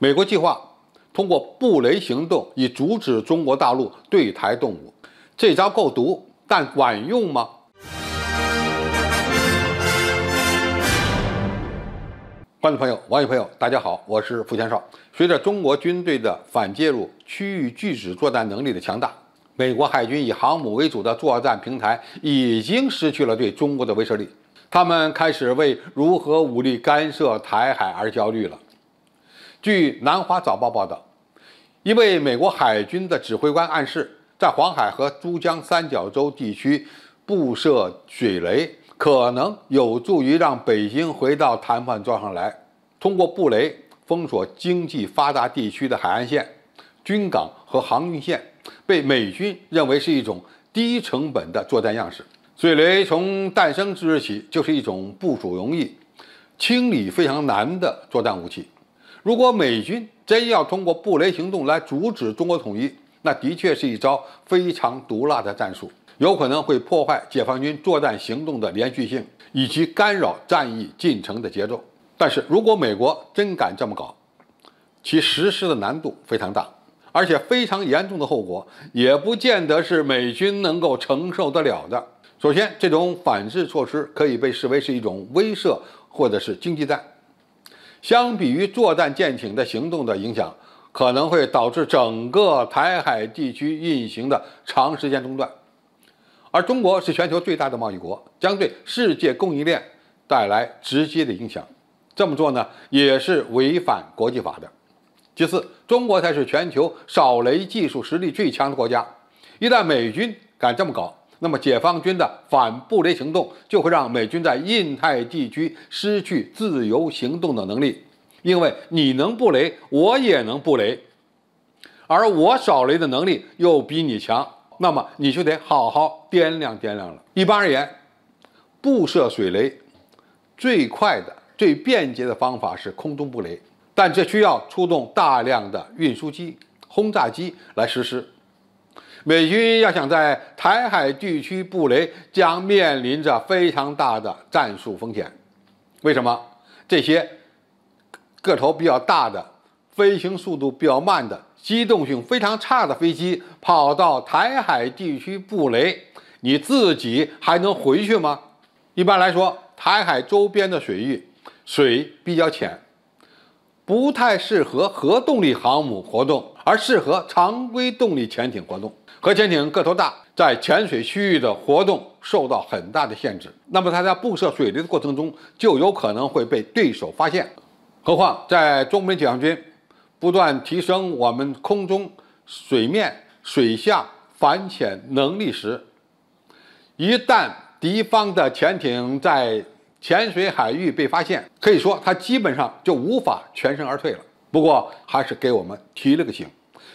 美国计划通过布雷行动以阻止中国大陆对台动武，这招够毒，但管用吗？观众朋友、网友朋友，大家好，我是付全少。随着中国军队的反介入、区域拒止作战能力的强大，美国海军以航母为主的作战平台已经失去了对中国的威慑力，他们开始为如何武力干涉台海而焦虑了。据南华早报报道，一位美国海军的指挥官暗示，在黄海和珠江三角洲地区布设水雷，可能有助于让北京回到谈判桌上来，通过布雷封锁经济发达地区的海岸线、军港和航运线，被美军认为是一种低成本的作战样式。水雷从诞生之日起就是一种部署容易、清理非常难的作战武器。如果美军真要通过布雷行动来阻止中国统一，那的确是一招非常毒辣的战术，有可能会破坏解放军作战行动的连续性，以及干扰战役进程的节奏。但是如果美国真敢这么搞，其实施的难度非常大，而且非常严重的后果也不见得是美军能够承受得了的。首先，这种反制措施可以被视为是一种威慑或者是经济战。相比于作战舰艇的行动的影响，可能会导致整个台海地区运行的长时间中断。而中国是全球最大的贸易国，将对世界供应链带来直接的影响。这么做呢，也是违反国际法的。其次，中国才是全球扫雷技术实力最强的国家。一旦美军敢这么搞，那么解放军的反布雷行动就会让美军在印太地区失去自由行动的能力，因为你能布雷，我也能布雷，而我扫雷的能力又比你强，那么你就得好好掂量掂量了。一般而言，布设水雷最快的、最便捷的方法是空中布雷，但这需要出动大量的运输机、轰炸机来实施。美军要想在台海地区布雷，将面临着非常大的战术风险。为什么？这些个头比较大的、飞行速度比较慢的、机动性非常差的飞机跑到台海地区布雷，你自己还能回去吗？一般来说，台海周边的水域水比较浅，不太适合核动力航母活动，而适合常规动力潜艇活动。核潜艇个头大，在浅水区域的活动受到很大的限制，那么它在布设水雷的过程中就有可能会被对手发现。何况在中美解放军不断提升我们空中、水面、水下反潜能力时，一旦敌方的潜艇在浅水海域被发现，可以说它基本上就无法全身而退了。不过还是给我们提了个醒，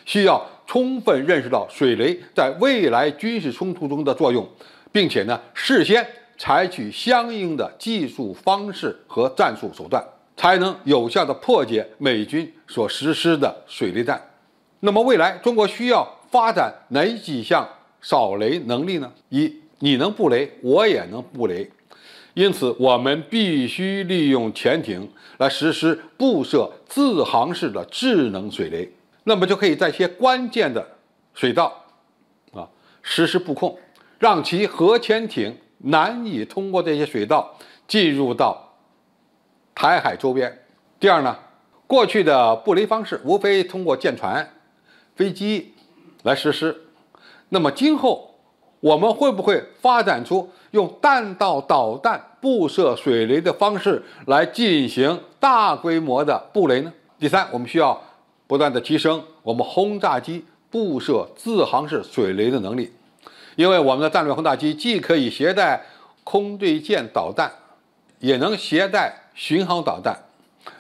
需要充分认识到水雷在未来军事冲突中的作用，并且呢，事先采取相应的技术方式和战术手段，才能有效地破解美军所实施的水雷战。那么未来中国需要发展哪几项扫雷能力呢？一，你能布雷，我也能布雷，因此我们必须利用潜艇来实施布设自航式的智能水雷，那么就可以在一些关键的水道实施布控，让其核潜艇难以通过这些水道进入到台海周边。第二呢，过去的布雷方式无非通过舰船、飞机来实施，那么今后我们会不会发展出用弹道导弹布设水雷的方式来进行大规模的布雷呢？第三，我们需要不断的提升我们轰炸机布设自航式水雷的能力，因为我们的战略轰炸机既可以携带空对舰导弹，也能携带巡航导弹。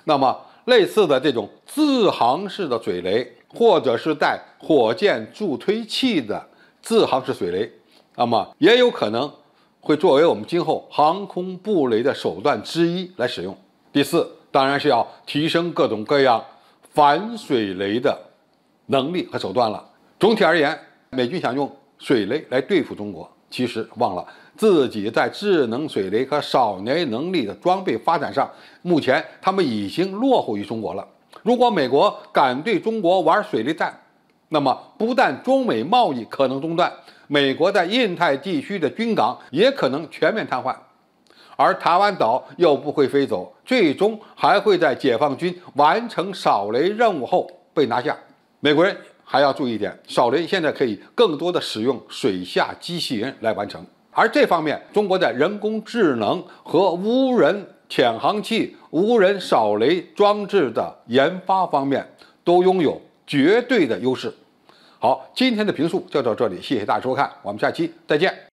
那么类似的这种自航式的水雷，或者是带火箭助推器的自航式水雷，那么也有可能会作为我们今后航空布雷的手段之一来使用。第四，当然是要提升各种各样反水雷的能力和手段了。总体而言，美军想用水雷来对付中国，其实忘了自己在智能水雷和扫雷能力的装备发展上，目前他们已经落后于中国了。如果美国敢对中国玩水利战，那么不但中美贸易可能中断，美国在印太地区的军港也可能全面瘫痪，而台湾岛又不会飞走，最终还会在解放军完成扫雷任务后被拿下。美国人还要注意一点，扫雷现在可以更多的使用水下机器人来完成，而这方面中国在人工智能和无人潜航器、无人扫雷装置的研发方面都拥有绝对的优势。好，今天的评述就到这里，谢谢大家收看，我们下期再见。